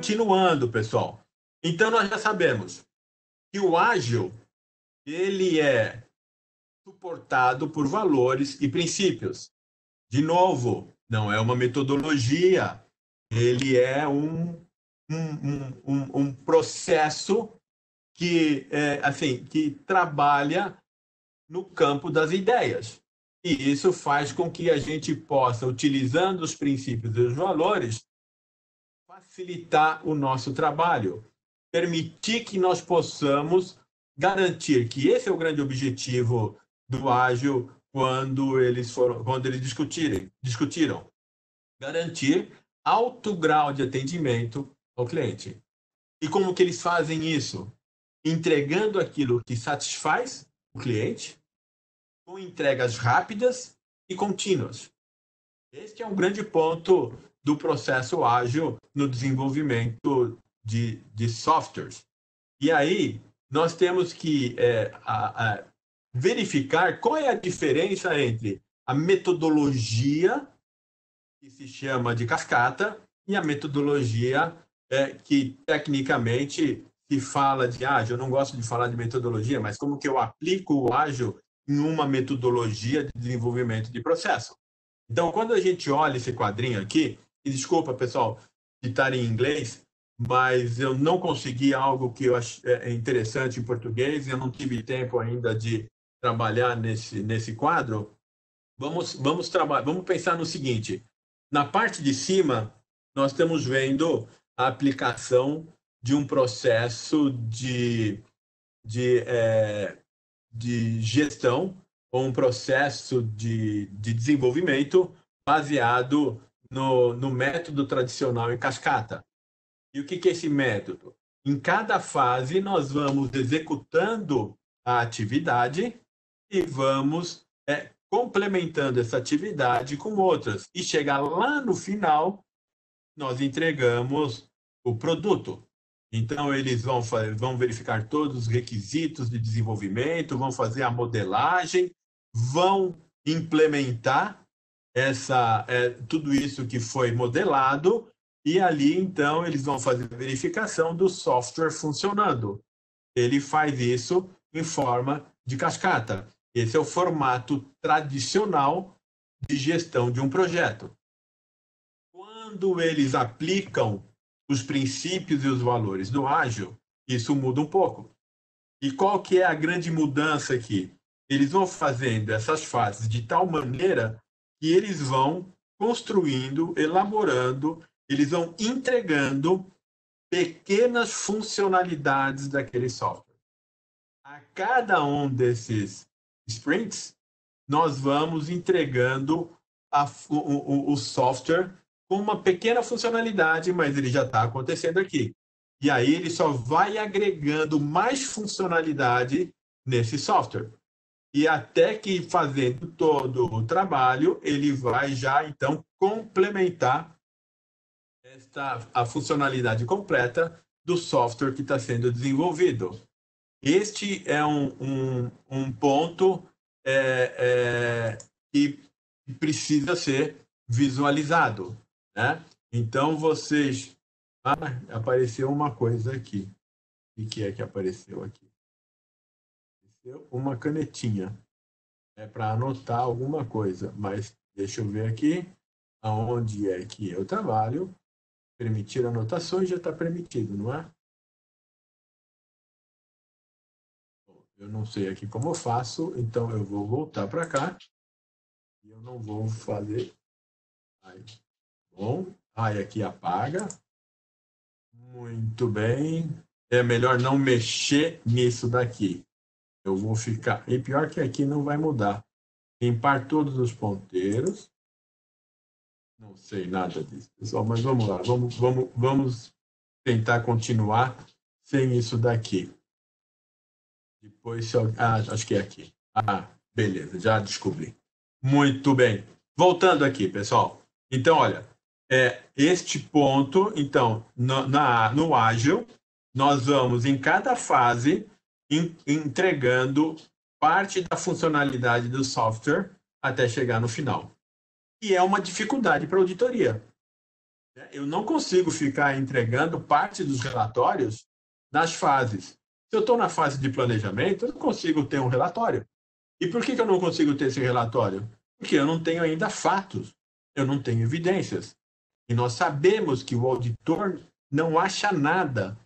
continuando, pessoal. Então, nós já sabemos que o ágil, ele é suportado por valores e princípios. De novo, não é uma metodologia, ele é um processo que, assim, que trabalha no campo das ideias. E isso faz com que a gente possa, utilizando os princípios e os valores, facilitar o nosso trabalho, permitir que nós possamos garantir que esse é o grande objetivo do ágil quando eles discutiram, garantir alto grau de atendimento ao cliente. E como que eles fazem isso? Entregando aquilo que satisfaz o cliente, com entregas rápidas e contínuas. Este é um grande ponto do processo ágil no desenvolvimento de softwares. E aí, nós temos que verificar qual é a diferença entre a metodologia, que se chama de cascata, e a metodologia que, tecnicamente, se fala de ágil. Eu não gosto de falar de metodologia, mas como que eu aplico o ágil em uma metodologia de desenvolvimento de processo. Então, quando a gente olha esse quadrinho aqui, e desculpa, pessoal, de estar em inglês, mas eu não consegui algo que eu acho interessante em português, eu não tive tempo ainda de trabalhar nesse quadro. Vamos pensar no seguinte: na parte de cima, nós estamos vendo a aplicação de um processo de gestão ou um processo de desenvolvimento baseado no método tradicional em cascata. E o que é esse método? Em cada fase, nós vamos executando a atividade e vamos complementando essa atividade com outras. E chegar lá no final, nós entregamos o produto. Então, eles vão verificar todos os requisitos de desenvolvimento, vão fazer a modelagem, vão implementar tudo isso que foi modelado, e ali, então, eles vão fazer a verificação do software funcionando. Ele faz isso em forma de cascata. Esse é o formato tradicional de gestão de um projeto. Quando eles aplicam os princípios e os valores do ágil, isso muda um pouco. E qual que é a grande mudança aqui? Eles vão fazendo essas fases de tal maneira que eles vão construindo, elaborando, eles vão entregando pequenas funcionalidades daquele software. A cada um desses sprints, nós vamos entregando o software com uma pequena funcionalidade, mas ele já está acontecendo aqui. E aí ele só vai agregando mais funcionalidade nesse software. E até que, fazendo todo o trabalho, ele vai já, então, complementar a funcionalidade completa do software que está sendo desenvolvido. Este é um ponto que precisa ser visualizado, né? Então, vocês... apareceu uma coisa aqui. O que é que apareceu aqui? Apareceu uma canetinha. É para anotar alguma coisa, mas deixa eu ver aqui aonde é que eu trabalho. Permitir anotações já está permitido, não é? Eu não sei aqui como eu faço, então eu vou voltar para cá. E eu não vou fazer... Bom, aqui apaga. Muito bem. É melhor não mexer nisso daqui. Eu vou ficar... E pior que aqui não vai mudar. Limpar todos os ponteiros. Não sei nada disso, pessoal, mas vamos lá. Vamos tentar continuar sem isso daqui. Depois, acho que é aqui. Beleza, já descobri. Muito bem. Voltando aqui, pessoal. Então, olha, este ponto, então, no ágil, nós vamos, em cada fase, entregando parte da funcionalidade do software até chegar no final. E é uma dificuldade para a auditoria. Né? Eu não consigo ficar entregando parte dos relatórios nas fases. Se eu estou na fase de planejamento, eu não consigo ter um relatório. E por que eu não consigo ter esse relatório? Porque eu não tenho ainda fatos, eu não tenho evidências. E nós sabemos que o auditor não acha nada.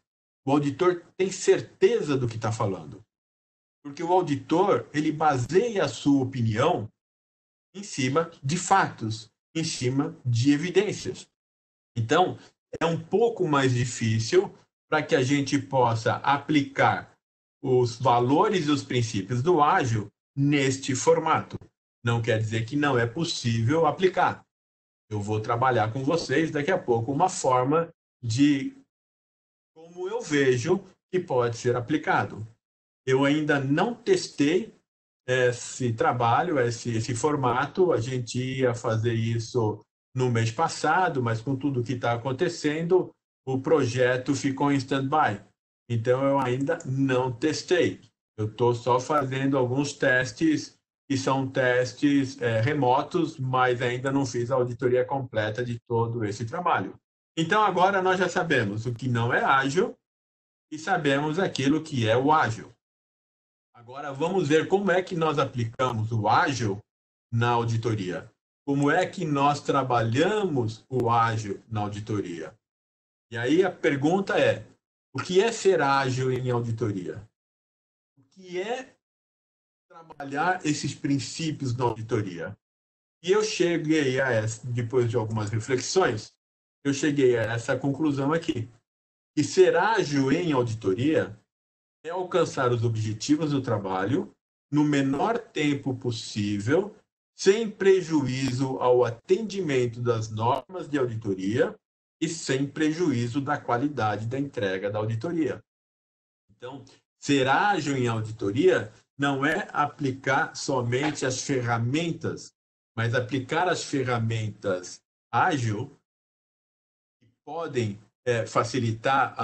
O auditor tem certeza do que está falando. Porque o auditor, ele baseia a sua opinião em cima de fatos, em cima de evidências. Então, é um pouco mais difícil para que a gente possa aplicar os valores e os princípios do ágil neste formato. Não quer dizer que não é possível aplicar. Eu vou trabalhar com vocês daqui a pouco uma forma de como eu vejo que pode ser aplicado. Eu ainda não testei esse trabalho, esse formato. A gente ia fazer isso no mês passado, mas com tudo que está acontecendo, o projeto ficou em stand-by. Então, eu ainda não testei. Eu estou só fazendo alguns testes, que são testes remotos, mas ainda não fiz a auditoria completa de todo esse trabalho. Então, agora nós já sabemos o que não é ágil e sabemos aquilo que é o ágil. Agora, vamos ver como é que nós aplicamos o ágil na auditoria. Como é que nós trabalhamos o ágil na auditoria? E aí a pergunta é, o que é ser ágil em auditoria? O que é trabalhar esses princípios na auditoria? E eu cheguei a essa, depois de algumas reflexões, eu cheguei a essa conclusão aqui, que ser ágil em auditoria é alcançar os objetivos do trabalho no menor tempo possível, sem prejuízo ao atendimento das normas de auditoria e sem prejuízo da qualidade da entrega da auditoria. Então, ser ágil em auditoria não é aplicar somente as ferramentas, mas aplicar as ferramentas ágil que podem facilitar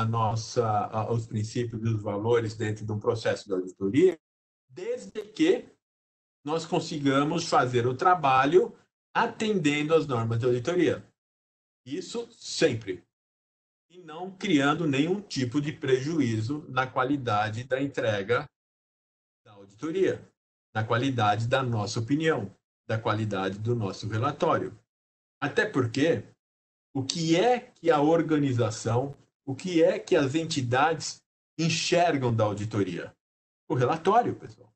os princípios e os valores dentro de um processo de auditoria, desde que nós consigamos fazer o trabalho atendendo às normas de auditoria. Isso sempre. E não criando nenhum tipo de prejuízo na qualidade da entrega da auditoria, na qualidade da nossa opinião, da qualidade do nosso relatório. Até porque o que é que a organização, o que é que as entidades enxergam da auditoria? O relatório, pessoal.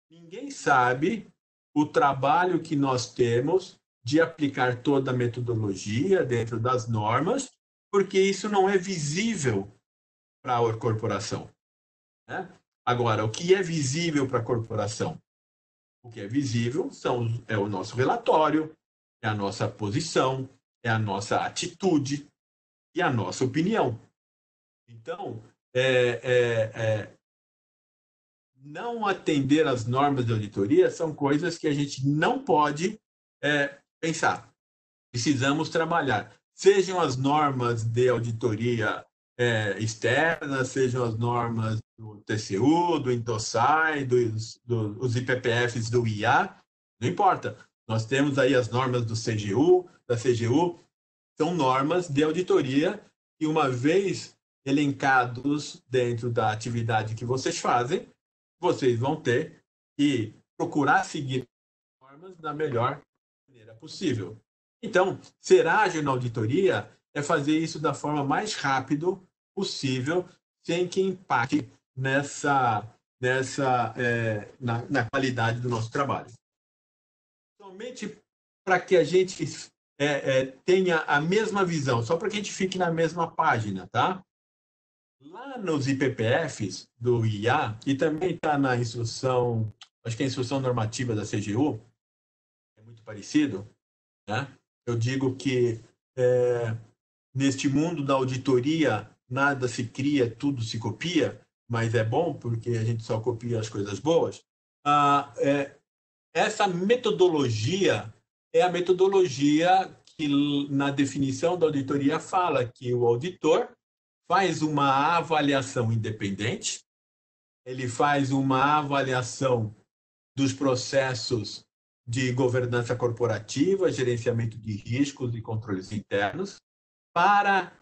Ninguém sabe o trabalho que nós temos de aplicar toda a metodologia dentro das normas, porque isso não é visível para a corporação. Né? Agora, o que é visível para a corporação? O que é visível é o nosso relatório, é a nossa posição, é a nossa atitude e a nossa opinião. Então, não atender às normas de auditoria são coisas que a gente não pode pensar. Precisamos trabalhar. Sejam as normas de auditoria externa, sejam as normas do TCU, do Intosai, dos IPPFs do IA, não importa. Nós temos aí as normas do CGU, da CGU, são normas de auditoria que, uma vez elencados dentro da atividade que vocês fazem, vocês vão ter que procurar seguir as normas da melhor maneira possível. Então, ser ágil na auditoria é fazer isso da forma mais rápido possível, sem que impacte na qualidade do nosso trabalho. Somente para que a gente tenha a mesma visão, só para que a gente fique na mesma página, tá? Lá nos IPPFs do IA, e também está na instrução, acho que é a instrução normativa da CGU, é muito parecido, né? Eu digo que neste mundo da auditoria, nada se cria, tudo se copia, mas é bom porque a gente só copia as coisas boas. Essa metodologia é a metodologia que, na definição da auditoria, fala que o auditor faz uma avaliação independente, ele faz uma avaliação dos processos de governança corporativa, gerenciamento de riscos e controles internos, para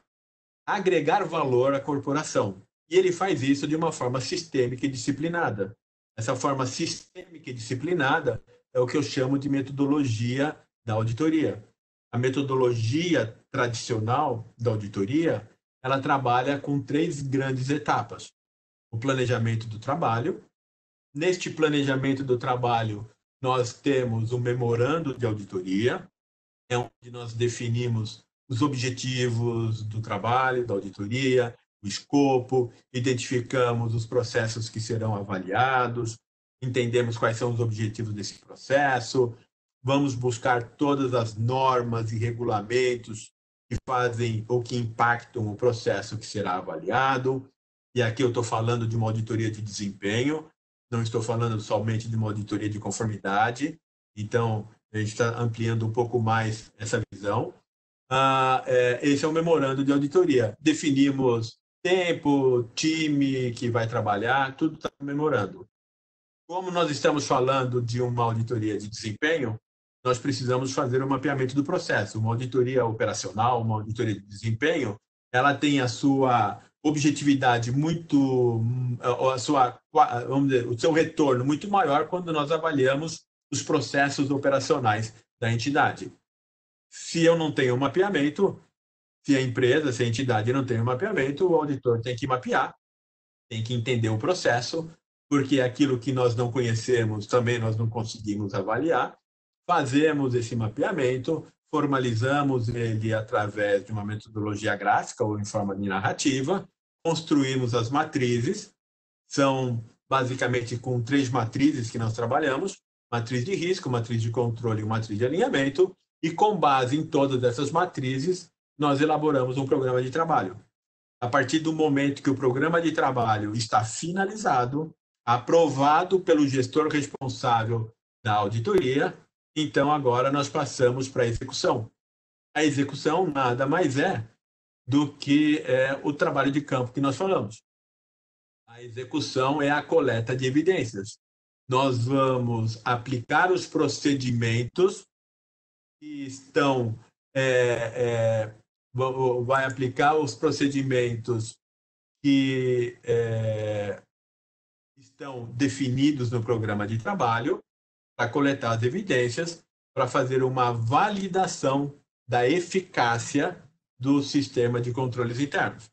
agregar valor à corporação. E ele faz isso de uma forma sistêmica e disciplinada. Essa forma sistêmica e disciplinada é o que eu chamo de metodologia da auditoria. A metodologia tradicional da auditoria, ela trabalha com 3 grandes etapas. O planejamento do trabalho. Neste planejamento do trabalho, nós temos o memorando de auditoria, é onde nós definimos os objetivos do trabalho, da auditoria, o escopo, identificamos os processos que serão avaliados, entendemos quais são os objetivos desse processo, vamos buscar todas as normas e regulamentos que fazem ou que impactam o processo que será avaliado. E aqui eu estou falando de uma auditoria de desempenho, não estou falando somente de uma auditoria de conformidade. Então, a gente está ampliando um pouco mais essa visão. Esse é o memorando de auditoria. Definimos tempo, time que vai trabalhar, tudo está no memorando. Como nós estamos falando de uma auditoria de desempenho, nós precisamos fazer um mapeamento do processo. Uma auditoria operacional, uma auditoria de desempenho, ela tem a sua objetividade muito, vamos dizer, o seu retorno muito maior quando nós avaliamos os processos operacionais da entidade. Se eu não tenho mapeamento, se a empresa, se a entidade não tem um mapeamento, o auditor tem que mapear, tem que entender o processo, porque aquilo que nós não conhecemos também nós não conseguimos avaliar. Fazemos esse mapeamento, formalizamos ele através de uma metodologia gráfica ou em forma de narrativa, construímos as matrizes, são basicamente com 3 matrizes que nós trabalhamos, matriz de risco, matriz de controle e matriz de alinhamento, e com base em todas essas matrizes, nós elaboramos um programa de trabalho. A partir do momento que o programa de trabalho está finalizado, aprovado pelo gestor responsável da auditoria, então agora nós passamos para a execução. A execução nada mais é do que o trabalho de campo que nós falamos. A execução é a coleta de evidências. Nós vamos aplicar os procedimentos que estão vai aplicar os procedimentos que estão definidos no programa de trabalho para coletar as evidências, para fazer uma validação da eficácia do sistema de controles internos,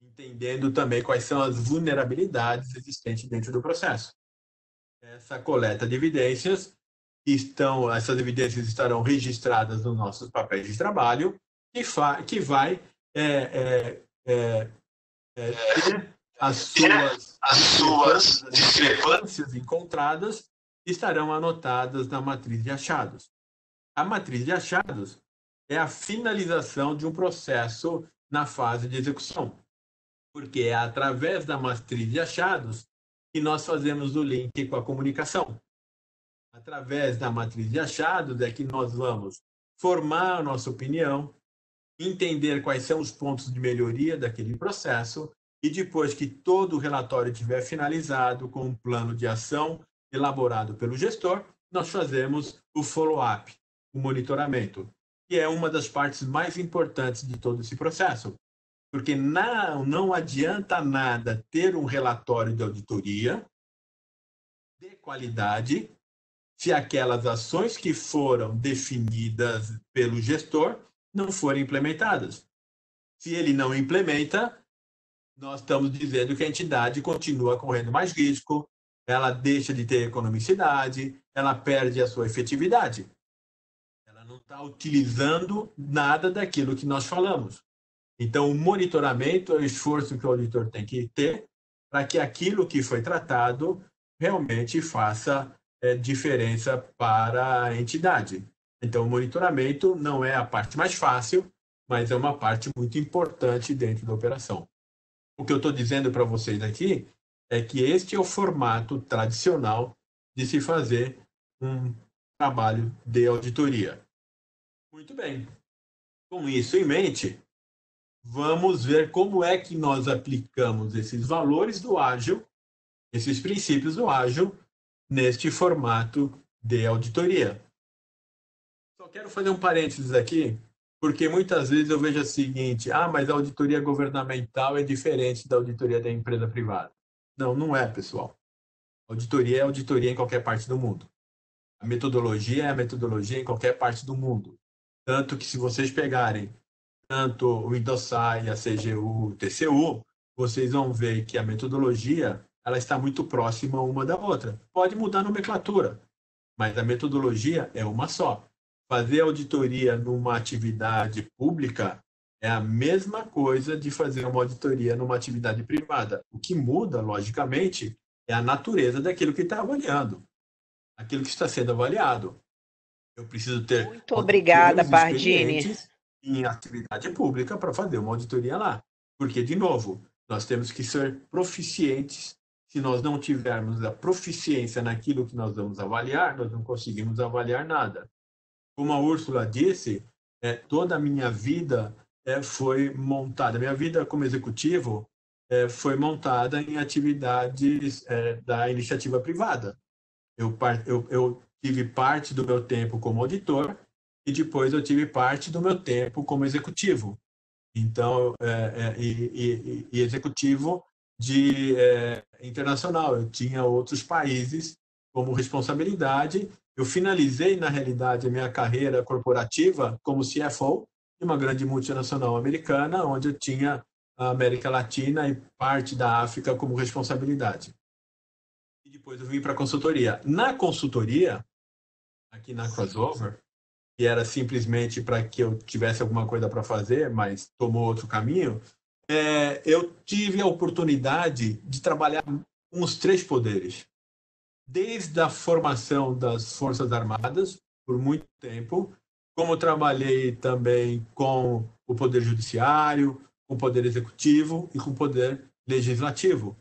entendendo também quais são as vulnerabilidades existentes dentro do processo. Essa coleta de evidências essas evidências estarão registradas nos nossos papéis de trabalho, que vai ter as suas discrepâncias encontradas, estarão anotadas na matriz de achados. A matriz de achados é a finalização de um processo na fase de execução, porque é através da matriz de achados que nós fazemos o link com a comunicação. Através da matriz de achados é que nós vamos formar a nossa opinião, entender quais são os pontos de melhoria daquele processo e depois que todo o relatório estiver finalizado com um plano de ação elaborado pelo gestor, nós fazemos o follow-up, o monitoramento, que é uma das partes mais importantes de todo esse processo. Porque não adianta nada ter um relatório de auditoria de qualidade se aquelas ações que foram definidas pelo gestor não forem implementadas. Se ele não implementa, nós estamos dizendo que a entidade continua correndo mais risco, ela deixa de ter economicidade, ela perde a sua efetividade. Ela não está utilizando nada daquilo que nós falamos. Então, o monitoramento é o esforço que o auditor tem que ter para que aquilo que foi tratado realmente faça diferença para a entidade. Então, o monitoramento não é a parte mais fácil, mas é uma parte muito importante dentro da operação. O que eu estou dizendo para vocês aqui é que este é o formato tradicional de se fazer um trabalho de auditoria. Muito bem. Com isso em mente, vamos ver como é que nós aplicamos esses valores do ágil, esses princípios do ágil, neste formato de auditoria. Só quero fazer um parênteses aqui, Porque muitas vezes eu vejo o seguinte: mas a auditoria governamental é diferente da auditoria da empresa privada. Não, não é, pessoal. Auditoria é auditoria em qualquer parte do mundo. A metodologia é a metodologia em qualquer parte do mundo. Tanto que, se vocês pegarem tanto o INDOSAI, a CGU, o TCU, vocês vão ver que a metodologia ela está muito próxima uma da outra. Pode mudar a nomenclatura, mas a metodologia é uma só. Fazer auditoria numa atividade pública é a mesma coisa de fazer uma auditoria numa atividade privada. O que muda, logicamente, é a natureza daquilo que está avaliando, aquilo que está sendo avaliado. Eu preciso ter Muito obrigada, auditores Pardini. experientes em atividade pública para fazer uma auditoria lá. Porque, de novo, nós temos que ser proficientes. Se nós não tivermos a proficiência naquilo que nós vamos avaliar, nós não conseguimos avaliar nada. Como a Úrsula disse, toda a minha vida foi montada, minha vida como executivo foi montada em atividades da iniciativa privada. Eu tive parte do meu tempo como auditor e depois eu tive parte do meu tempo como executivo. Então, e executivo de internacional. Eu tinha outros países como responsabilidade. Eu finalizei, na realidade, a minha carreira corporativa como CFO de uma grande multinacional americana, onde eu tinha a América Latina e parte da África como responsabilidade. E depois eu vim para a consultoria. Na consultoria, aqui na Crossover, que era simplesmente para que eu tivesse alguma coisa para fazer, mas tomou outro caminho, eu tive a oportunidade de trabalhar com os três poderes. Desde a formação das Forças Armadas, por muito tempo, como trabalhei também com o Poder Judiciário, com o Poder Executivo e com o Poder Legislativo.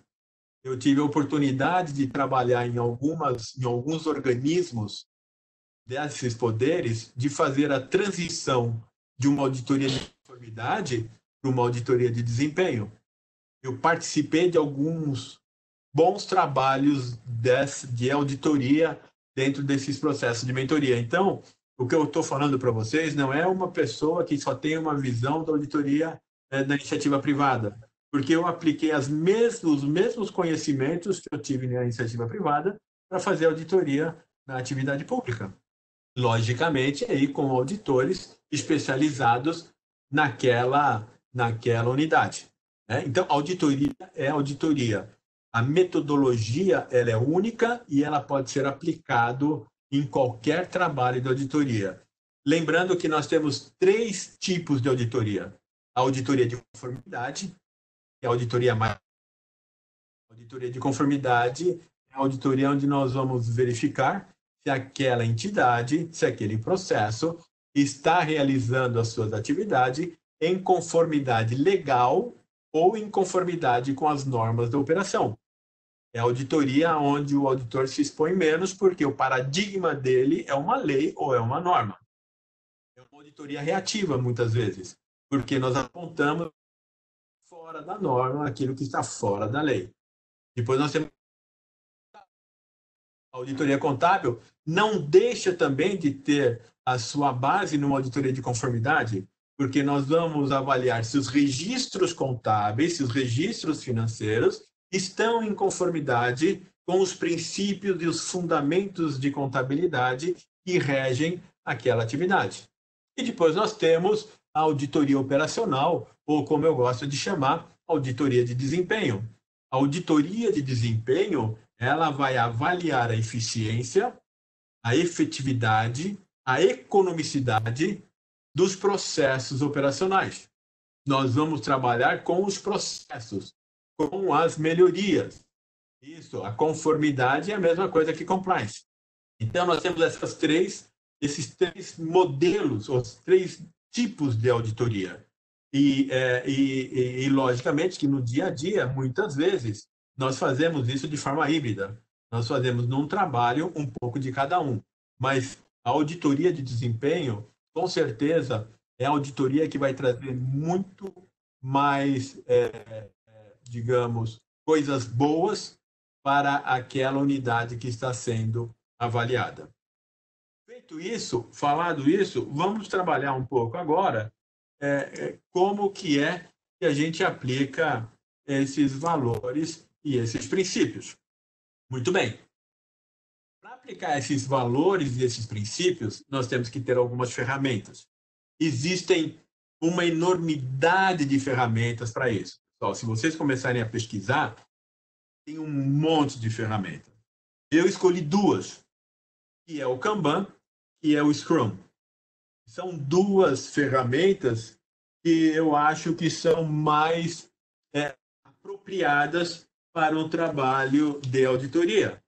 Eu tive a oportunidade de trabalhar em alguns organismos desses poderes, de fazer a transição de uma auditoria de conformidade para uma auditoria de desempenho. Eu participei de alguns bons trabalhos de auditoria dentro desses processos de mentoria. Então, o que eu estou falando para vocês não é uma pessoa que só tem uma visão da auditoria da iniciativa privada, porque eu apliquei os mesmos conhecimentos que eu tive na iniciativa privada para fazer auditoria na atividade pública. Logicamente, aí com auditores especializados naquela unidade. Né? Então, auditoria é auditoria. A metodologia ela é única e ela pode ser aplicado em qualquer trabalho de auditoria. Lembrando que nós temos 3 tipos de auditoria. A auditoria de conformidade, que é a auditoria mais... A auditoria de conformidade é a auditoria onde nós vamos verificar se aquela entidade, se aquele processo está realizando as suas atividades em conformidade legal ou em conformidade com as normas da operação. É a auditoria onde o auditor se expõe menos porque o paradigma dele é uma lei ou é uma norma. É uma auditoria reativa, muitas vezes, porque nós apontamos fora da norma aquilo que está fora da lei. Depois nós temos a auditoria contábil, não deixa também de ter a sua base numa auditoria de conformidade, porque nós vamos avaliar se os registros contábeis, se os registros financeiros estão em conformidade com os princípios e os fundamentos de contabilidade que regem aquela atividade. E depois nós temos a auditoria operacional, ou como eu gosto de chamar, auditoria de desempenho. A auditoria de desempenho, ela vai avaliar a eficiência, a efetividade, a economicidade dos processos operacionais. Nós vamos trabalhar com os processos, com as melhorias. Isso, a conformidade é a mesma coisa que compliance. Então, nós temos esses três modelos, os 3 tipos de auditoria. E, logicamente, que no dia a dia, muitas vezes, nós fazemos isso de forma híbrida. Nós fazemos num trabalho um pouco de cada um. Mas a auditoria de desempenho, com certeza, é a auditoria que vai trazer muito mais, digamos, coisas boas para aquela unidade que está sendo avaliada. Falado isso, vamos trabalhar um pouco agora como que a gente aplica esses valores e esses princípios. Muito bem. Para aplicar esses valores e esses princípios, nós temos que ter algumas ferramentas. Existem uma enormidade de ferramentas para isso. Então, se vocês começarem a pesquisar, tem um monte de ferramentas. Eu escolhi duas, que é o Kanban e é o Scrum. São duas ferramentas que eu acho que são mais apropriadas para um trabalho de auditoria.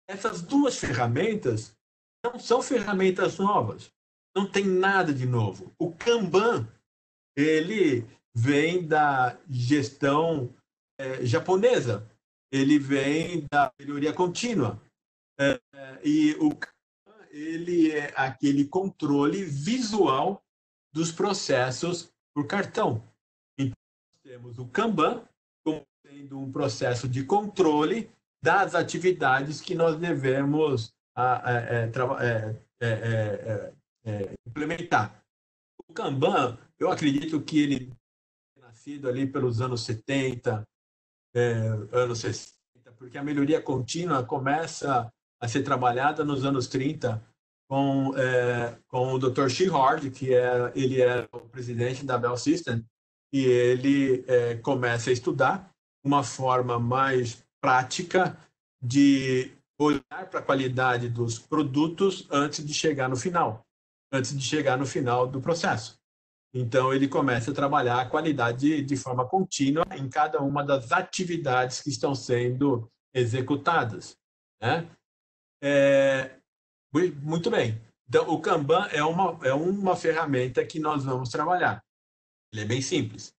Essas duas ferramentas não são ferramentas novas, não tem nada de novo. O Kanban, ele vem da gestão japonesa, ele vem da melhoria contínua. E o Kanban, ele é aquele controle visual dos processos por cartão. Então, nós temos o Kanban como sendo um processo de controle das atividades que nós devemos implementar. O Kanban, eu acredito que ele é nascido ali pelos anos 70, anos 60, porque a melhoria contínua começa a ser trabalhada nos anos 30 com o Dr. Shihard, que ele é o presidente da Bell System, e ele começa a estudar uma forma mais prática de olhar para a qualidade dos produtos antes de chegar no final do processo. Então, ele começa a trabalhar a qualidade de forma contínua em cada uma das atividades que estão sendo executadas, né? Muito bem. Então, o Kanban é uma ferramenta que nós vamos trabalhar. Ele é bem simples.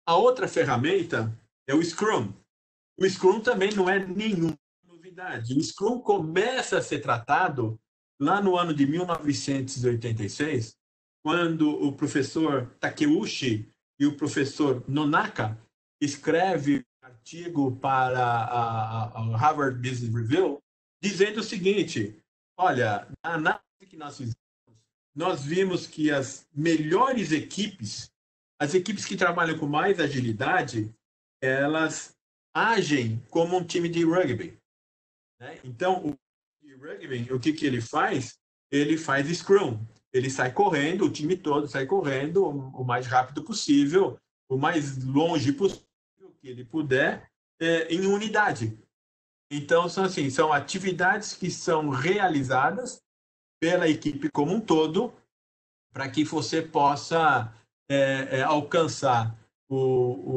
A outra ferramenta é o Scrum. O Scrum também não é nenhuma novidade. O Scrum começa a ser tratado lá no ano de 1986, quando o professor Takeuchi e o professor Nonaka escrevem um artigo para a Harvard Business Review, dizendo o seguinte: olha, na análise que nós fizemos, nós vimos que as melhores equipes, as equipes que trabalham com mais agilidade, elas agem como um time de rugby, né? Então, o de rugby, o que ele faz? Ele faz Scrum. Ele sai correndo, o time todo sai correndo o mais rápido possível, o mais longe possível que ele puder, em unidade. Então, são atividades que são realizadas pela equipe como um todo, para que você possa alcançar no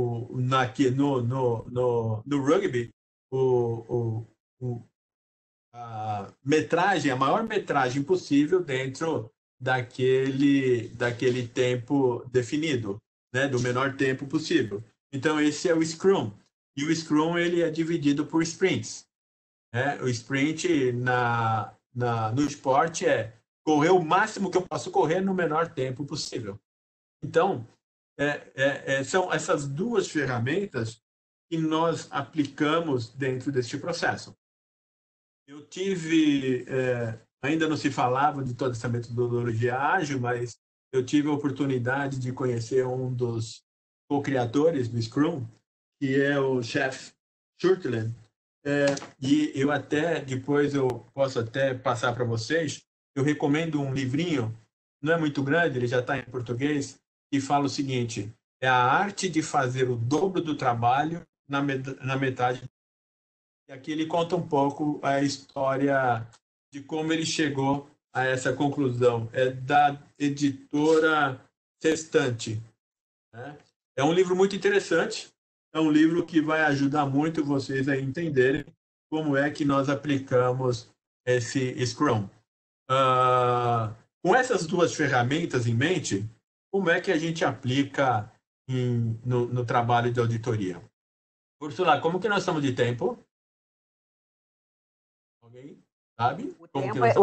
rugby a maior metragem possível dentro daquele tempo definido, né, do menor tempo possível. Então, esse é o Scrum. E o Scrum ele é dividido por sprints. O sprint no esporte é correr o máximo que eu posso correr no menor tempo possível. Então, são essas duas ferramentas que nós aplicamos dentro deste processo. Eu tive, ainda não se falava de toda essa metodologia ágil, mas eu tive a oportunidade de conhecer um dos co-criadores do Scrum, que é o Jeff Shurtleff, e eu depois eu posso até passar para vocês, eu recomendo um livrinho, não é muito grande, ele já está em português, que fala o seguinte: é a arte de fazer o dobro do trabalho na metade. E aqui ele conta um pouco a história de como ele chegou a essa conclusão. É da editora Sextante, né? É um livro muito interessante, é um livro que vai ajudar muito vocês a entenderem como é que nós aplicamos esse Scrum. Com essas duas ferramentas em mente, como é que a gente aplica no trabalho de auditoria? Ursula, como que nós estamos de tempo? Alguém sabe? O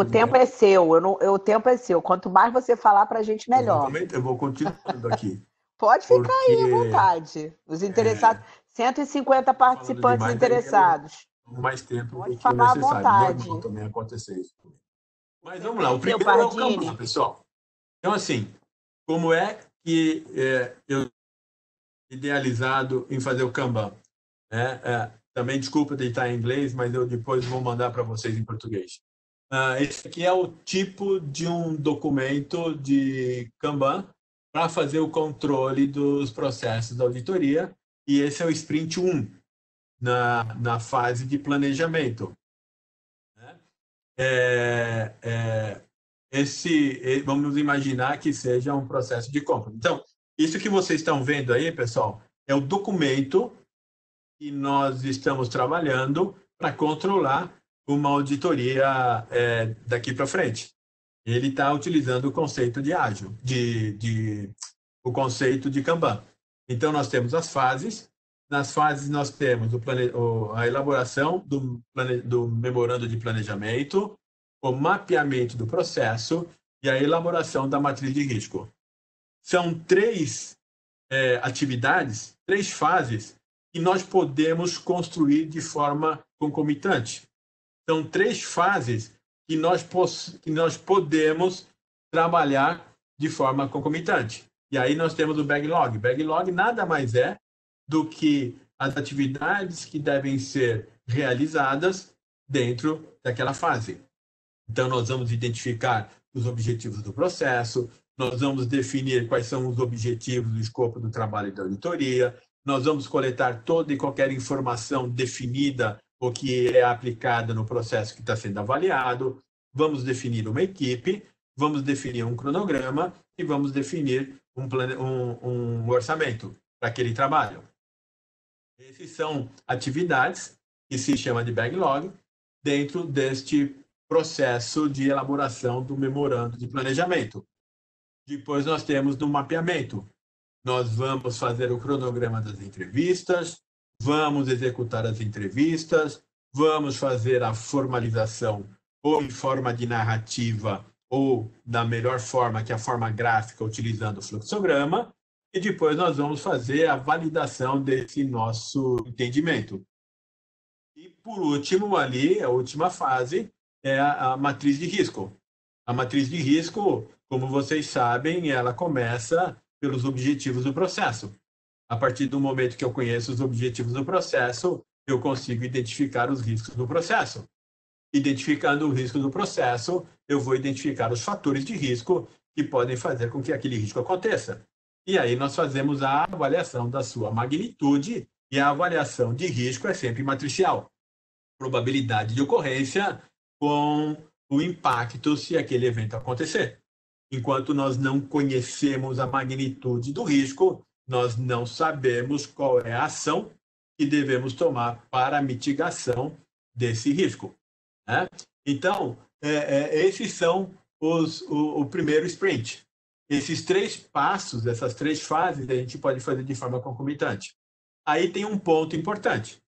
tempo é seu. O tempo é seu. Quanto mais você falar para a gente, melhor. Eu vou continuando aqui. Pode ficar aí à vontade. Os interessados, 150 participantes interessados. Mais tempo pode falar à vontade. Normal também acontecer isso. Mas vamos lá, o Seu primeiro é o Pardini. Kanban, pessoal. Então, assim, como é que eu idealizado em fazer o Kanban? Também desculpa de estar em inglês, mas eu depois vou mandar para vocês em português. Esse aqui é o tipo de um documento de Kanban para fazer o controle dos processos da auditoria, e esse é o Sprint 1, na fase de planejamento. Né? Vamos imaginar que seja um processo de compra. Então, isso que vocês estão vendo aí, pessoal, é o documento que nós estamos trabalhando para controlar uma auditoria daqui para frente. Ele está utilizando o conceito de ágil, o conceito de Kanban. Então, nós temos as fases. Nas fases, nós temos a elaboração do memorando de planejamento, o mapeamento do processo e a elaboração da matriz de risco. São três atividades, três fases que nós podemos construir de forma concomitante. São três fases que nós podemos trabalhar de forma concomitante. E aí nós temos o backlog. Backlog nada mais é do que as atividades que devem ser realizadas dentro daquela fase. Então, nós vamos identificar os objetivos do processo, nós vamos definir quais são os objetivos do escopo do trabalho da auditoria, nós vamos coletar toda e qualquer informação definida ou que é aplicada no processo que está sendo avaliado, vamos definir uma equipe, vamos definir um cronograma e vamos definir um orçamento para aquele trabalho. Essas são atividades que se chama de backlog dentro deste processo de elaboração do memorando de planejamento. Depois nós temos no mapeamento. Nós vamos fazer o cronograma das entrevistas, vamos executar as entrevistas, vamos fazer a formalização ou em forma de narrativa ou da melhor forma, que é a forma gráfica, utilizando o fluxograma, e depois nós vamos fazer a validação desse nosso entendimento. E, por último, ali, a última fase, é a matriz de risco. A matriz de risco, como vocês sabem, ela começa pelos objetivos do processo. A partir do momento que eu conheço os objetivos do processo, eu consigo identificar os riscos do processo. Identificando o risco do processo, eu vou identificar os fatores de risco que podem fazer com que aquele risco aconteça. E aí nós fazemos a avaliação da sua magnitude, e a avaliação de risco é sempre matricial. Probabilidade de ocorrência com o impacto se aquele evento acontecer. Enquanto nós não conhecemos a magnitude do risco, nós não sabemos qual é a ação que devemos tomar para a mitigação desse risco. Né? Então, esses são o primeiro sprint. Esses três passos, essas três fases, a gente pode fazer de forma concomitante. Aí tem um ponto importante.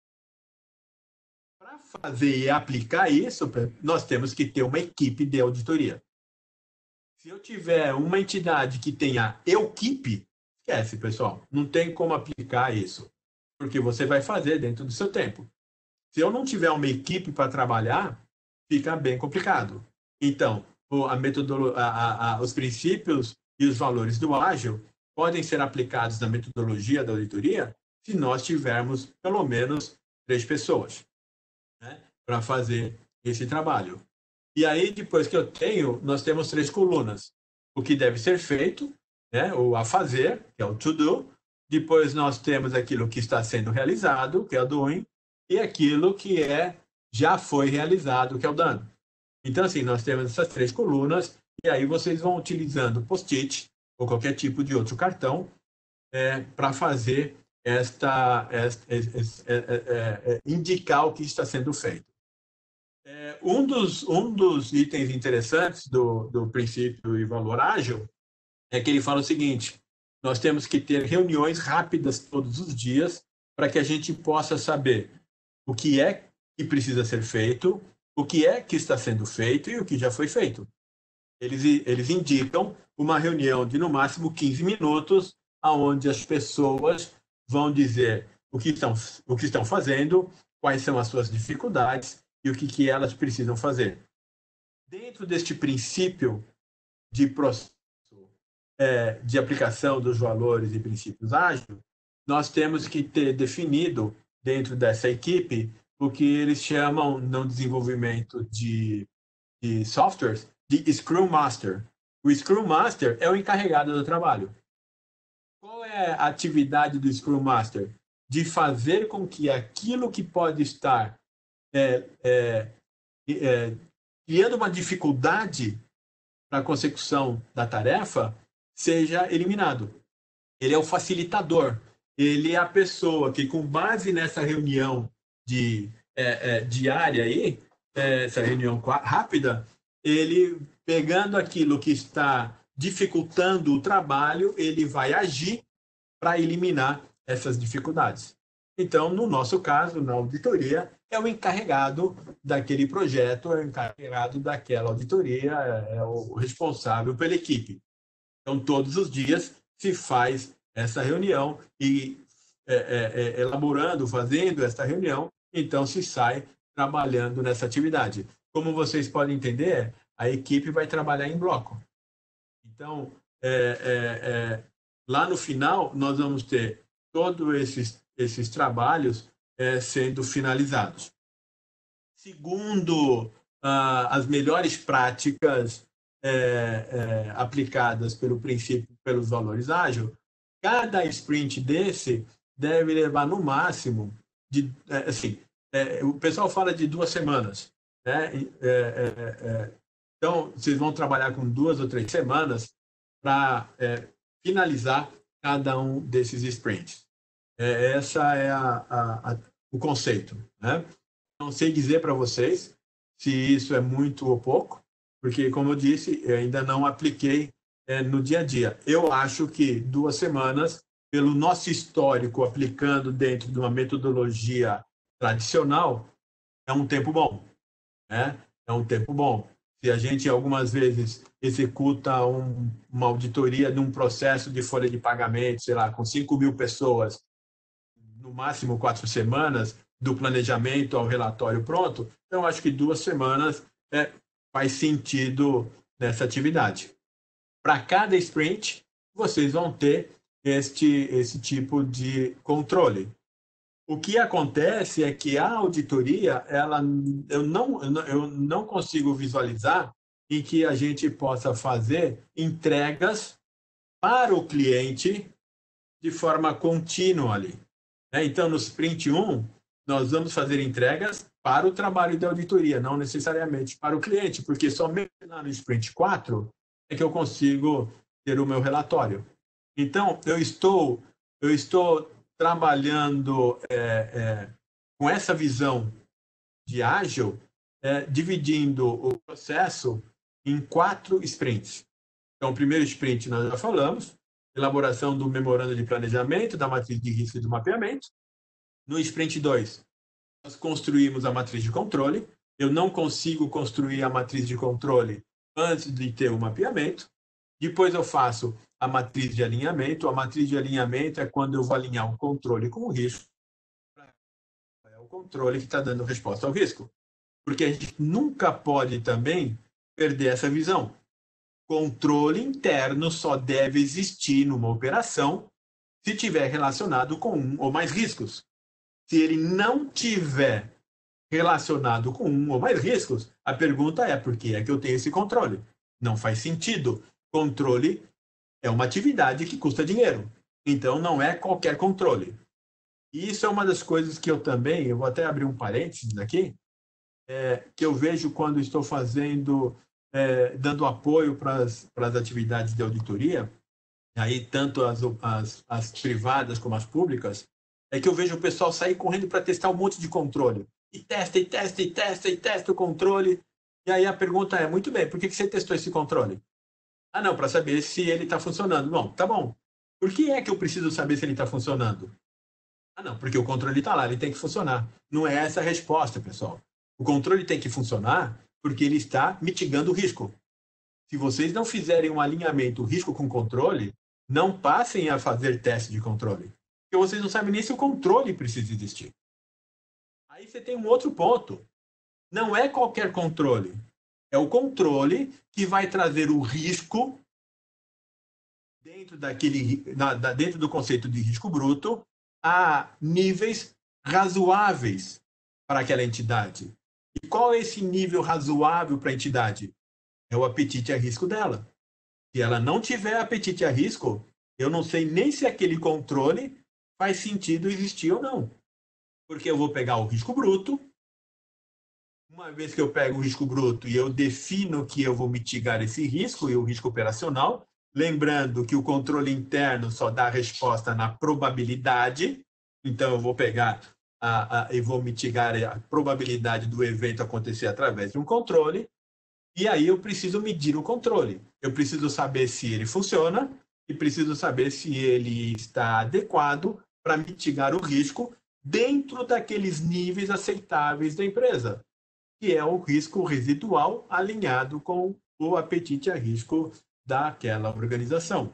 Para fazer e aplicar isso, nós temos que ter uma equipe de auditoria. Se eu tiver uma entidade que tenha equipe, esquece, pessoal. Não tem como aplicar isso, porque você vai fazer dentro do seu tempo. Se eu não tiver uma equipe para trabalhar, fica bem complicado. Então, os princípios e os valores do ágil podem ser aplicados na metodologia da auditoria se nós tivermos pelo menos 3 pessoas, né, para fazer esse trabalho. E aí, depois que nós temos 3 colunas. O que deve ser feito, né, o a fazer, que é o to do. Depois nós temos aquilo que está sendo realizado, que é o doing, e aquilo que já foi realizado, que é o done. Então, assim, nós temos essas 3 colunas, e aí vocês vão utilizando post-it ou qualquer tipo de outro cartão para fazer indicar o que está sendo feito. Um dos itens interessantes do princípio e valor ágil é que ele fala o seguinte: nós temos que ter reuniões rápidas todos os dias para que a gente possa saber o que é que precisa ser feito, o que é que está sendo feito e o que já foi feito. Eles indicam uma reunião de, no máximo, 15 minutos, onde as pessoas vão dizer o que estão fazendo, quais são as suas dificuldades e o que elas precisam fazer. Dentro deste princípio de processo de aplicação dos valores e princípios ágil, nós temos que ter definido dentro dessa equipe o que eles chamam no desenvolvimento de softwares de Scrum Master. O Scrum Master é o encarregado do trabalho. Qual é a atividade do Scrum Master? De fazer com que aquilo que pode estar criando uma dificuldade para a consecução da tarefa seja eliminado. Ele é o facilitador. Ele é a pessoa que, com base nessa reunião diária aí, essa reunião rápida, ele, pegando aquilo que está dificultando o trabalho, ele vai agir para eliminar essas dificuldades. Então, no nosso caso, na auditoria, é o encarregado daquele projeto, é o encarregado daquela auditoria, é o responsável pela equipe. Então, todos os dias se faz essa reunião e elaborando, fazendo essa reunião, então se sai trabalhando nessa atividade. Como vocês podem entender, a equipe vai trabalhar em bloco. Então, lá no final, nós vamos ter todos esses trabalhos sendo finalizados. Segundo as melhores práticas aplicadas pelo princípio, pelos valores ágil, cada sprint desse deve levar no máximo o pessoal fala de 2 semanas, né? Então, vocês vão trabalhar com 2 ou 3 semanas para finalizar cada um desses sprints. Essa é o conceito, né? Não sei dizer para vocês se isso é muito ou pouco, porque, como eu disse, eu ainda não apliquei no dia a dia. Eu acho que 2 semanas, pelo nosso histórico aplicando dentro de uma metodologia tradicional, é um tempo bom, né? É um tempo bom. Se a gente algumas vezes executa uma auditoria num processo de folha de pagamento, sei lá, com 5.000 pessoas, no máximo 4 semanas, do planejamento ao relatório pronto, então acho que 2 semanas faz sentido nessa atividade. Para cada sprint, vocês vão ter esse tipo de controle. O que acontece é que a auditoria, eu não consigo visualizar em que a gente possa fazer entregas para o cliente de forma contínua ali. Então, no sprint 1, nós vamos fazer entregas para o trabalho de auditoria, não necessariamente para o cliente, porque somente lá no sprint 4 é que eu consigo ter o meu relatório. Então, eu estou trabalhando com essa visão de ágil, dividindo o processo em 4 sprints. Então, o primeiro sprint nós já falamos, elaboração do memorando de planejamento, da matriz de risco e do mapeamento. No sprint 2, nós construímos a matriz de controle. Eu não consigo construir a matriz de controle antes de ter o mapeamento. Depois eu faço a matriz de alinhamento. A matriz de alinhamento é quando eu vou alinhar o controle com o risco. É o controle que está dando resposta ao risco. Porque a gente nunca pode também perder essa visão. Controle interno só deve existir numa operação se tiver relacionado com um ou mais riscos. Se ele não tiver relacionado com um ou mais riscos, a pergunta é: por que é que eu tenho esse controle? Não faz sentido. Controle é uma atividade que custa dinheiro. Então, não é qualquer controle. E isso é uma das coisas que eu vou até abrir um parênteses aqui, que eu vejo quando estou dando apoio para as atividades de auditoria, aí tanto as privadas como as públicas, é que eu vejo o pessoal sair correndo para testar um monte de controle. E testa o controle. E aí a pergunta é: muito bem, por que você testou esse controle? Ah, não, para saber se ele está funcionando. Bom, tá bom. Por que é que eu preciso saber se ele está funcionando? Ah, não, porque o controle está lá, ele tem que funcionar. Não é essa a resposta, pessoal. O controle tem que funcionar porque ele está mitigando o risco. Se vocês não fizerem um alinhamento risco com controle, não passem a fazer teste de controle. Porque vocês não sabem nem se o controle precisa existir. Aí você tem um outro ponto. Não é qualquer controle. É o controle que vai trazer o risco dentro do conceito de risco bruto a níveis razoáveis para aquela entidade. E qual é esse nível razoável para a entidade? É o apetite a risco dela. Se ela não tiver apetite a risco, eu não sei nem se aquele controle faz sentido existir ou não. Porque eu vou pegar o risco bruto, uma vez que eu pego o risco bruto e eu defino que eu vou mitigar esse risco e o risco operacional, lembrando que o controle interno só dá resposta na probabilidade, então eu vou pegar e vou mitigar a probabilidade do evento acontecer através de um controle, e aí eu preciso medir o controle. Eu preciso saber se ele funciona e preciso saber se ele está adequado para mitigar o risco dentro daqueles níveis aceitáveis da empresa, que é o risco residual alinhado com o apetite a risco daquela organização.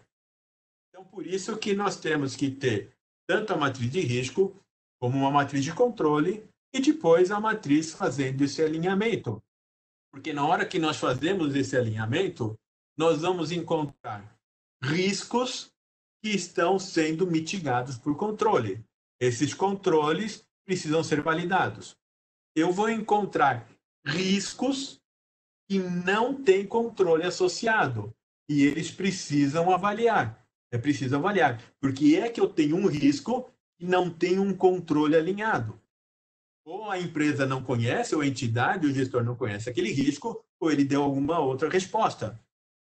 Então, por isso que nós temos que ter tanto a matriz de risco como uma matriz de controle e depois a matriz fazendo esse alinhamento. Porque na hora que nós fazemos esse alinhamento, nós vamos encontrar riscos que estão sendo mitigados por controle. Esses controles precisam ser validados. Eu vou encontrar riscos que não têm controle associado e eles precisam avaliar. É preciso avaliar. Porque é que eu tenho um risco e não tenho um controle alinhado. Ou a empresa não conhece, ou a entidade, o gestor não conhece aquele risco, ou ele deu alguma outra resposta.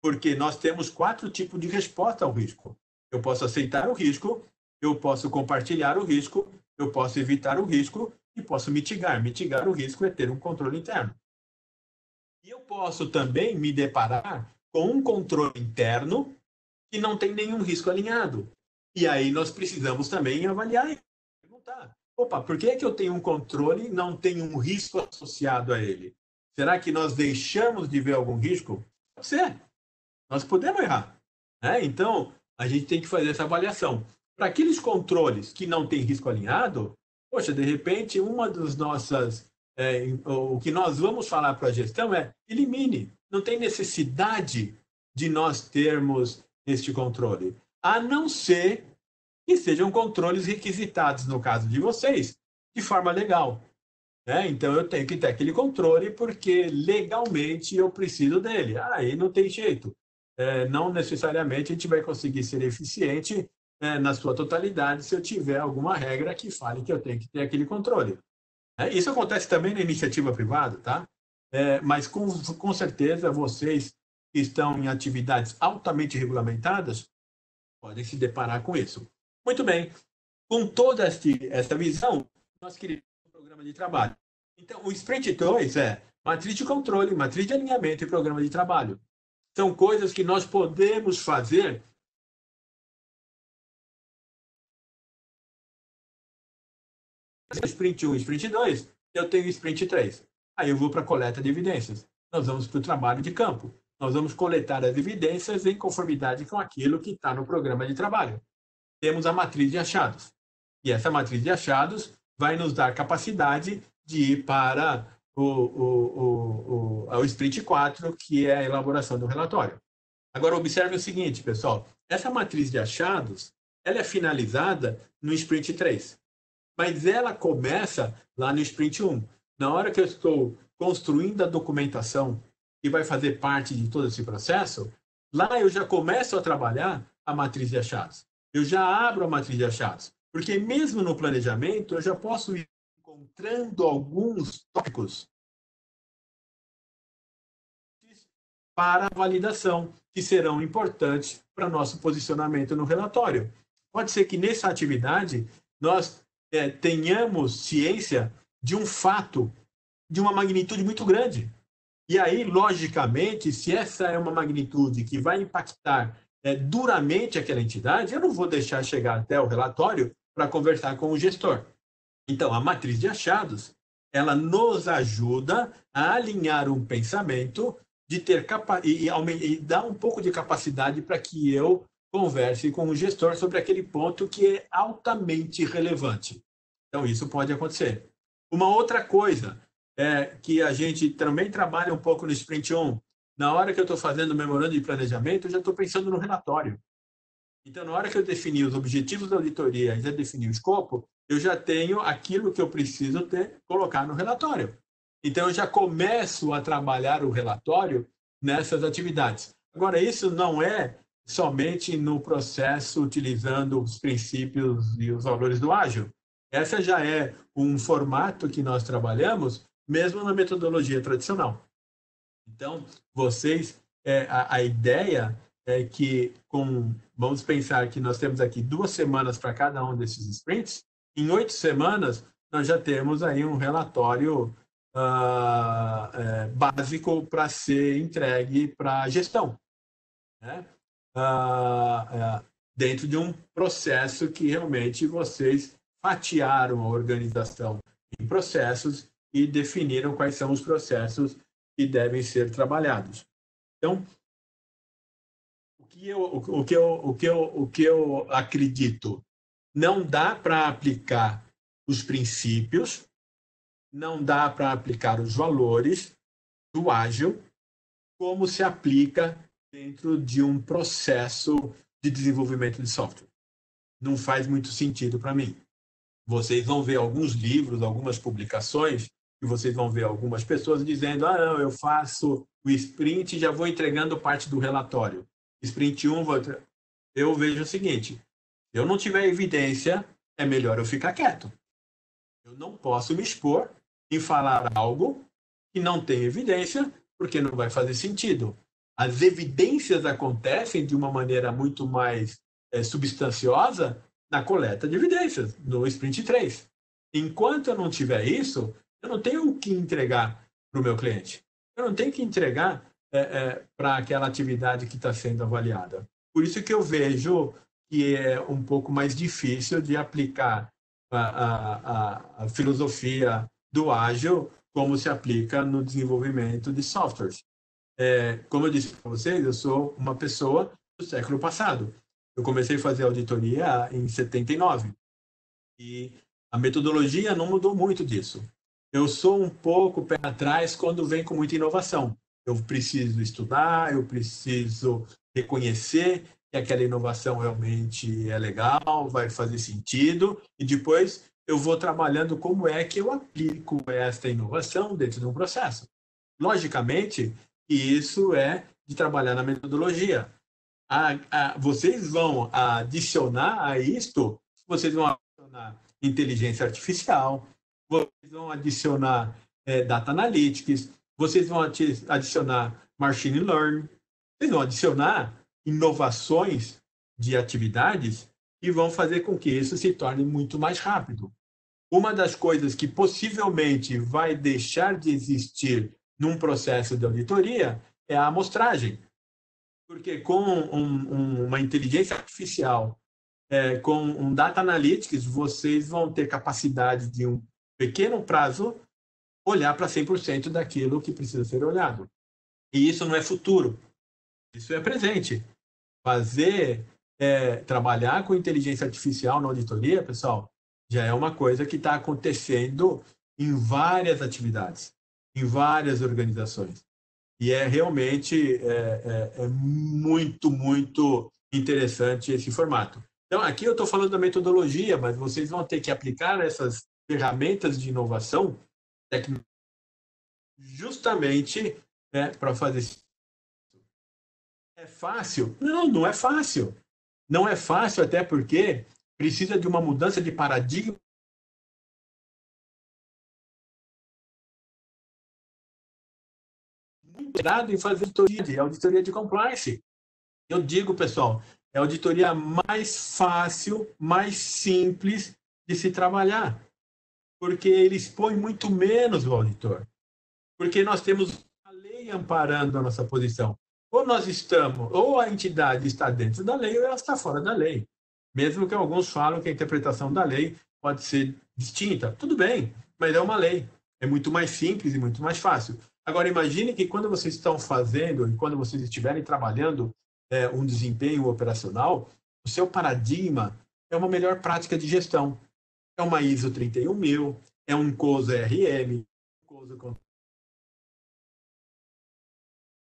Porque nós temos 4 tipos de resposta ao risco. Eu posso aceitar o risco, eu posso compartilhar o risco, eu posso evitar o risco e posso mitigar. Mitigar o risco é ter um controle interno. E eu posso também me deparar com um controle interno que não tem nenhum risco alinhado. E aí nós precisamos também avaliar e perguntar: opa, por que é que eu tenho um controle e não tenho um risco associado a ele? Será que nós deixamos de ver algum risco? Pode ser. Nós podemos errar. Né? Então, a gente tem que fazer essa avaliação. Para aqueles controles que não têm risco alinhado, poxa, de repente, uma das nossas... o que nós vamos falar para a gestão é elimine. Não tem necessidade de nós termos este controle. A não ser que sejam controles requisitados, no caso de vocês, de forma legal. Né? Então, eu tenho que ter aquele controle porque legalmente eu preciso dele. Aí não tem jeito. Não necessariamente a gente vai conseguir ser eficiente na sua totalidade se eu tiver alguma regra que fale que eu tenho que ter aquele controle. Isso acontece também na iniciativa privada, tá? Mas com certeza vocês que estão em atividades altamente regulamentadas podem se deparar com isso. Muito bem. Com toda essa visão, nós criamos um programa de trabalho. Então, o Sprint 2 é matriz de controle, matriz de alinhamento e programa de trabalho. São coisas que nós podemos fazer Sprint 1 e Sprint 2, eu tenho Sprint 3. Aí eu vou para a coleta de evidências. Nós vamos para o trabalho de campo. Nós vamos coletar as evidências em conformidade com aquilo que está no programa de trabalho. Temos a matriz de achados. E essa matriz de achados vai nos dar capacidade de ir para o Sprint 4, que é a elaboração do relatório. Agora, observe o seguinte, pessoal. Essa matriz de achados, ela é finalizada no Sprint 3. Mas ela começa lá no Sprint 1. Na hora que eu estou construindo a documentação que vai fazer parte de todo esse processo, lá eu já começo a trabalhar a matriz de achados. Eu já abro a matriz de achados. Porque mesmo no planejamento, eu já posso ir encontrando alguns tópicos para validação, que serão importantes para nosso posicionamento no relatório. Pode ser que nessa atividade nós tenhamos ciência de um fato de uma magnitude muito grande. E aí, logicamente, se essa é uma magnitude que vai impactar duramente aquela entidade, eu não vou deixar chegar até o relatório para conversar com o gestor. Então, a matriz de achados, ela nos ajuda a alinhar um pensamento de ter e dar um pouco de capacidade para que eu converse com o gestor sobre aquele ponto que é altamente relevante. Então, isso pode acontecer. Uma outra coisa, que a gente também trabalha um pouco no Sprint 1. Na hora que eu estou fazendo o memorando de planejamento, eu já estou pensando no relatório. Então, na hora que eu definir os objetivos da auditoria e já definir o escopo, eu já tenho aquilo que eu preciso colocar no relatório. Então, eu já começo a trabalhar o relatório nessas atividades. Agora, isso não é somente no processo utilizando os princípios e os valores do ágil. Essa já é um formato que nós trabalhamos, mesmo na metodologia tradicional. Então, vocês, a ideia é que, vamos pensar que nós temos aqui 2 semanas para cada um desses sprints, em 8 semanas nós já temos aí um relatório básico para ser entregue para a gestão, né? Dentro de um processo que realmente vocês fatiaram a organização em processos e definiram quais são os processos que devem ser trabalhados. Então, o que eu acredito, não dá para aplicar os princípios, não dá para aplicar os valores do ágil como se aplica dentro de um processo de desenvolvimento de software. Não faz muito sentido para mim. Vocês vão ver alguns livros, algumas publicações, e vocês vão ver algumas pessoas dizendo: não, eu faço o sprint e já vou entregando parte do relatório. Sprint 1, eu vejo o seguinte: se eu não tiver evidência, é melhor eu ficar quieto. Eu não posso me expor em falar algo que não tem evidência, porque não vai fazer sentido. As evidências acontecem de uma maneira muito mais substanciosa na coleta de evidências, no Sprint 3. Enquanto eu não tiver isso, eu não tenho o que entregar para o meu cliente. Eu não tenho que entregar para aquela atividade que está sendo avaliada. Por isso que eu vejo que é um pouco mais difícil de aplicar a filosofia do ágil como se aplica no desenvolvimento de softwares. Como eu disse para vocês, eu sou uma pessoa do século passado. Eu comecei a fazer auditoria em 79 e a metodologia não mudou muito disso. Eu sou um pouco pé atrás quando vem com muita inovação. Eu preciso estudar, eu preciso reconhecer que aquela inovação realmente é legal, vai fazer sentido, e depois eu vou trabalhando como é que eu aplico esta inovação dentro de um processo. Logicamente, isso é de trabalhar na metodologia. Vocês vão adicionar a isto, vocês vão adicionar inteligência artificial, vocês vão adicionar data analytics, vocês vão adicionar machine learning, vocês vão adicionar inovações de atividades e vão fazer com que isso se torne muito mais rápido. Uma das coisas que possivelmente vai deixar de existir num processo de auditoria é a amostragem. Porque com uma inteligência artificial, com um data analytics, vocês vão ter capacidade de um pequeno prazo olhar para 100% daquilo que precisa ser olhado. E isso não é futuro, isso é presente. Trabalhar com inteligência artificial na auditoria, pessoal, já é uma coisa que está acontecendo em várias atividades, em várias organizações. E realmente muito, muito interessante esse formato. Então, aqui eu estou falando da metodologia, mas vocês vão ter que aplicar essas ferramentas de inovação justamente para fazer isso. É fácil? Não, não é fácil. Não é fácil, até porque precisa de uma mudança de paradigma muito grado em fazer auditoria de compliance. Eu digo, pessoal, é a auditoria mais fácil, mais simples de se trabalhar, porque ele expõe muito menos o auditor, porque nós temos a lei amparando a nossa posição. Ou a entidade está dentro da lei, ou ela está fora da lei. Mesmo que alguns falam que a interpretação da lei pode ser distinta. Tudo bem, mas é uma lei. É muito mais simples e muito mais fácil. Agora, imagine que quando vocês estão fazendo, e quando vocês estiverem trabalhando um desempenho operacional, o seu paradigma é uma melhor prática de gestão. É uma ISO 31000, é um COSA RM, uso com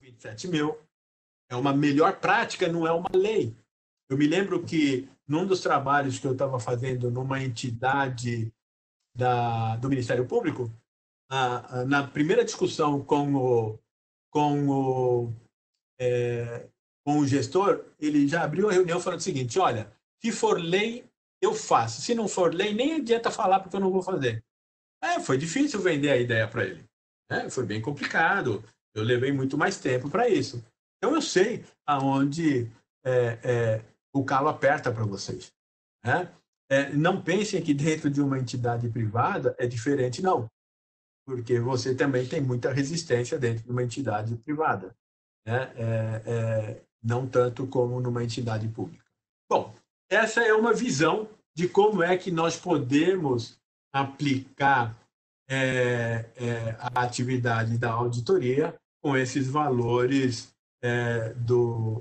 27 mil. É uma melhor prática, não é uma lei. Eu me lembro que, num dos trabalhos que eu estava fazendo numa entidade do Ministério Público, na primeira discussão com o, com o gestor, ele já abriu a reunião falando o seguinte: olha, se for lei, eu faço. Se não for lei, nem adianta falar porque eu não vou fazer. Foi difícil vender a ideia para ele. Foi bem complicado. Eu levei muito mais tempo para isso. Então, eu sei aonde o calo aperta para vocês. Não pensem que dentro de uma entidade privada é diferente, não. Porque você também tem muita resistência dentro de uma entidade privada. Não tanto como numa entidade pública. Bom, essa é uma visão de como é que nós podemos aplicar a atividade da auditoria com esses valores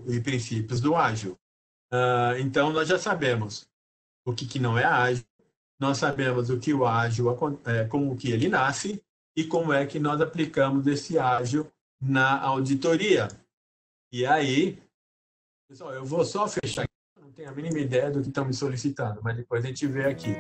e princípios do ágil. Então, nós já sabemos o que não é ágil, nós sabemos o que o ágil, como que ele nasce e como é que nós aplicamos esse ágil na auditoria. E aí, pessoal, eu vou só fechar aqui, não tenho a mínima ideia do que estão me solicitando, mas depois a gente vê aqui.